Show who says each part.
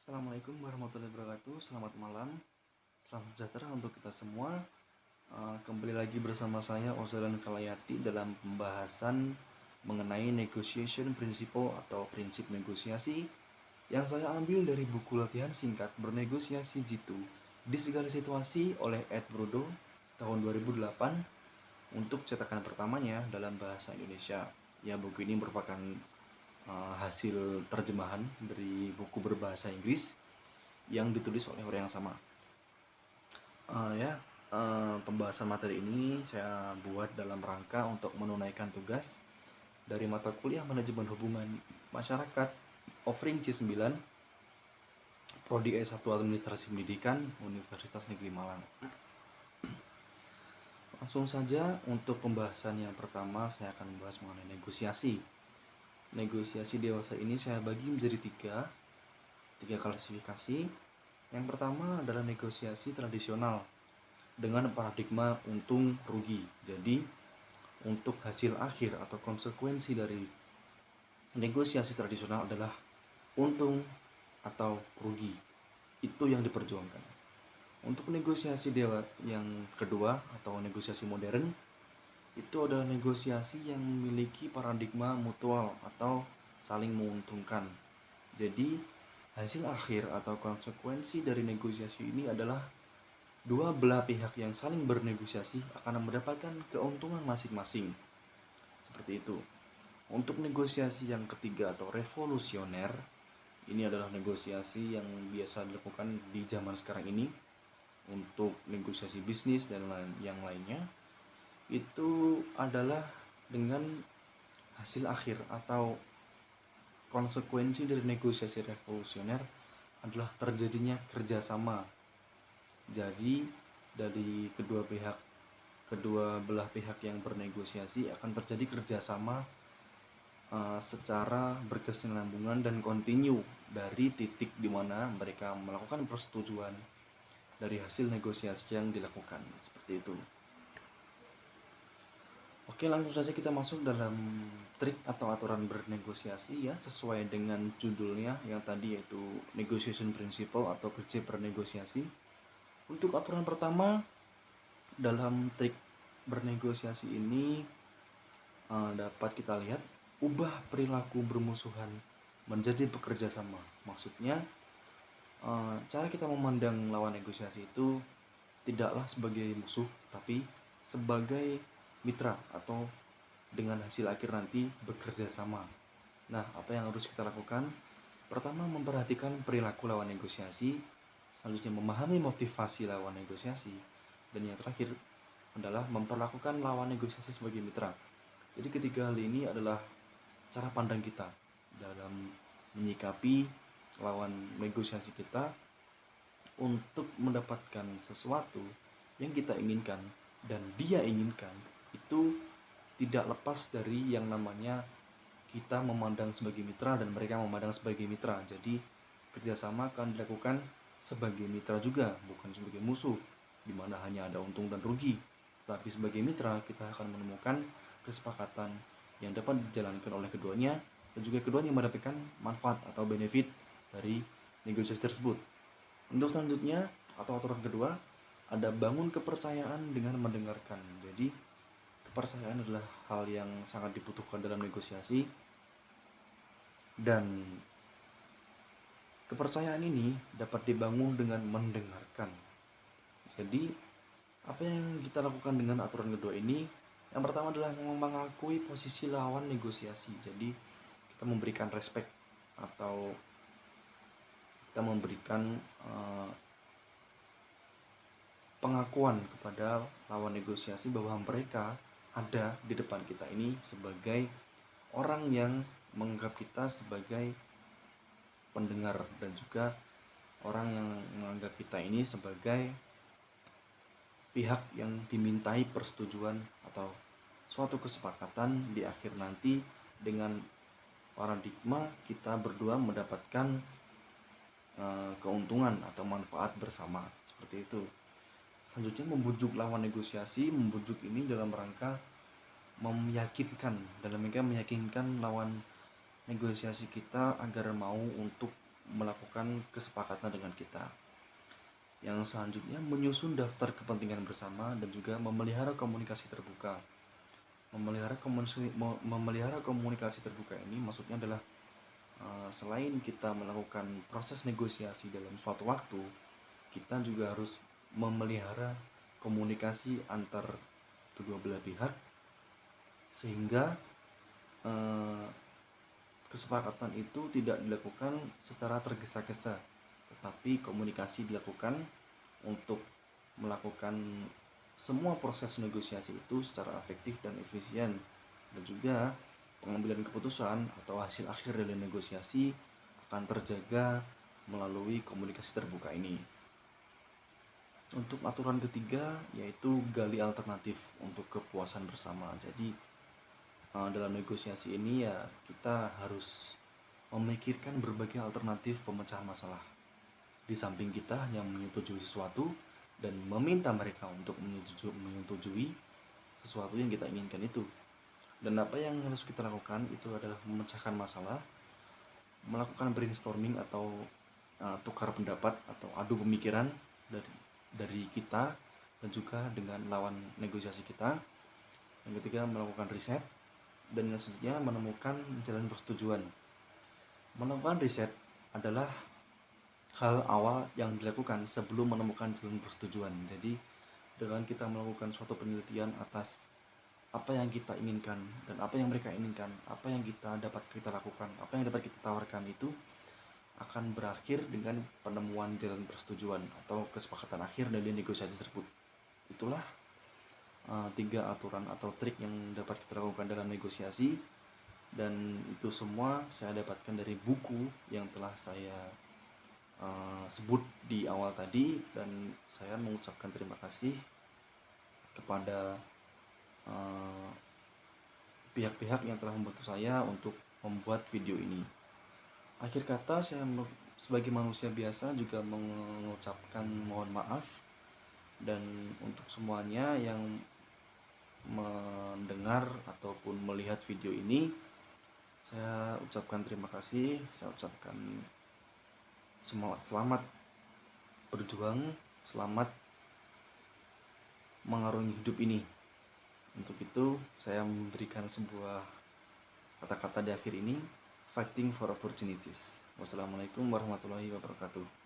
Speaker 1: Assalamualaikum warahmatullahi wabarakatuh. Selamat malam, salam sejahtera untuk kita semua. Kembali lagi bersama saya Ozalan Kalayati dalam pembahasan mengenai negotiation principle atau prinsip negosiasi yang saya ambil dari buku latihan singkat bernegosiasi jitu di segala situasi oleh Ed Brodo tahun 2008 untuk cetakan pertamanya dalam bahasa Indonesia. Ya, buku ini merupakan hasil terjemahan dari buku berbahasa Inggris yang ditulis oleh orang yang sama. Pembahasan materi ini saya buat dalam rangka untuk menunaikan tugas dari mata kuliah Manajemen Hubungan Masyarakat offering C9 Prodi S1 Administrasi Pendidikan Universitas Negeri Malang. Langsung saja untuk pembahasan yang pertama saya akan membahas mengenai negosiasi. Negosiasi dewasa ini saya bagi menjadi tiga klasifikasi. Yang pertama adalah negosiasi tradisional dengan paradigma untung rugi. Jadi untuk hasil akhir atau konsekuensi dari negosiasi tradisional adalah untung atau rugi. Itu yang diperjuangkan. Untuk negosiasi yang kedua atau negosiasi modern, itu adalah negosiasi yang memiliki paradigma mutual atau saling menguntungkan. Jadi hasil akhir atau konsekuensi dari negosiasi ini adalah dua belah pihak yang saling bernegosiasi akan mendapatkan keuntungan masing-masing. Seperti itu. Untuk negosiasi yang ketiga atau revolusioner, ini adalah negosiasi yang biasa dilakukan di zaman sekarang ini untuk negosiasi bisnis dan yang lainnya. Itu adalah dengan hasil akhir atau konsekuensi dari negosiasi revolusioner adalah terjadinya kerjasama. Jadi dari kedua belah pihak yang bernegosiasi akan terjadi kerjasama secara berkesinambungan dan kontinu dari titik di mana mereka melakukan persetujuan dari hasil negosiasi yang dilakukan. Seperti itu. Oke, langsung saja kita masuk dalam trik atau aturan bernegosiasi ya, sesuai dengan judulnya yang tadi, yaitu negotiation principle atau prinsip bernegosiasi. Untuk aturan pertama dalam trik bernegosiasi ini dapat kita lihat, ubah perilaku bermusuhan menjadi bekerja sama. Maksudnya cara kita memandang lawan negosiasi itu tidaklah sebagai musuh, tapi sebagai mitra atau dengan hasil akhir nanti bekerja sama. Nah, apa yang harus kita lakukan? Pertama, memperhatikan perilaku lawan negosiasi. Selanjutnya, memahami motivasi lawan negosiasi. Dan yang terakhir adalah memperlakukan lawan negosiasi sebagai mitra. Jadi ketiga hal ini adalah cara pandang kita dalam menyikapi lawan negosiasi kita untuk mendapatkan sesuatu yang kita inginkan dan dia inginkan. Itu tidak lepas dari yang namanya kita memandang sebagai mitra dan mereka memandang sebagai mitra. Jadi kerjasama akan dilakukan sebagai mitra juga, bukan sebagai musuh, di mana hanya ada untung dan rugi. Tetapi sebagai mitra kita akan menemukan kesepakatan yang dapat dijalankan oleh keduanya, dan juga keduanya mendapatkan manfaat atau benefit dari negosiasi tersebut. Untuk selanjutnya atau aturan kedua, ada bangun kepercayaan dengan mendengarkan. Jadi kepercayaan adalah hal yang sangat dibutuhkan dalam negosiasi, dan kepercayaan ini dapat dibangun dengan mendengarkan. Jadi apa yang kita lakukan dengan aturan kedua ini? Yang pertama adalah mengakui posisi lawan negosiasi. Jadi kita memberikan respect atau kita memberikan pengakuan kepada lawan negosiasi bahwa mereka ada di depan kita ini sebagai orang yang menganggap kita sebagai pendengar, dan juga orang yang menganggap kita ini sebagai pihak yang dimintai persetujuan atau suatu kesepakatan di akhir nanti dengan paradigma kita berdua mendapatkan keuntungan atau manfaat bersama. Seperti itu. Selanjutnya, membujuk lawan negosiasi. Membujuk ini dalam rangka meyakinkan lawan negosiasi kita agar mau untuk melakukan kesepakatan dengan kita. Yang selanjutnya menyusun daftar kepentingan bersama dan juga memelihara komunikasi terbuka. Memelihara komunikasi terbuka ini maksudnya adalah selain kita melakukan proses negosiasi dalam suatu waktu, kita juga harus memelihara komunikasi antar kedua belah pihak sehingga eh, kesepakatan itu tidak dilakukan secara tergesa-gesa, tetapi komunikasi dilakukan untuk melakukan semua proses negosiasi itu secara efektif dan efisien, dan juga pengambilan keputusan atau hasil akhir dari negosiasi akan terjaga melalui komunikasi terbuka ini. Untuk aturan ketiga yaitu gali alternatif untuk kepuasan bersama. Jadi dalam negosiasi ini ya kita harus memikirkan berbagai alternatif pemecahan masalah. Di samping kita hanya menyetujui sesuatu dan meminta mereka untuk menyetujui sesuatu yang kita inginkan itu. Dan apa yang harus kita lakukan itu adalah memecahkan masalah, melakukan brainstorming atau tukar pendapat atau adu pemikiran dari kita dan juga dengan lawan negosiasi kita. Yang ketiga melakukan riset, dan yang selanjutnya menemukan jalan persetujuan. Melakukan riset adalah hal awal yang dilakukan sebelum menemukan jalan persetujuan. Jadi dengan kita melakukan suatu penelitian atas apa yang kita inginkan dan apa yang mereka inginkan, apa yang dapat kita lakukan, apa yang dapat kita tawarkan, itu akan berakhir dengan penemuan jalan persetujuan atau kesepakatan akhir dari negosiasi tersebut. Itulah 3 aturan atau trik yang dapat kita lakukan dalam negosiasi, dan itu semua saya dapatkan dari buku yang telah saya sebut di awal tadi, dan saya mengucapkan terima kasih kepada pihak-pihak yang telah membantu saya untuk membuat video ini. Akhir kata, saya sebagai manusia biasa juga mengucapkan mohon maaf, dan untuk semuanya yang mendengar ataupun melihat video ini, saya ucapkan terima kasih. Saya ucapkan selamat berjuang, selamat mengarungi hidup ini. Untuk itu saya memberikan sebuah kata-kata di akhir ini, fighting for opportunities. Wassalamualaikum warahmatullahi wabarakatuh.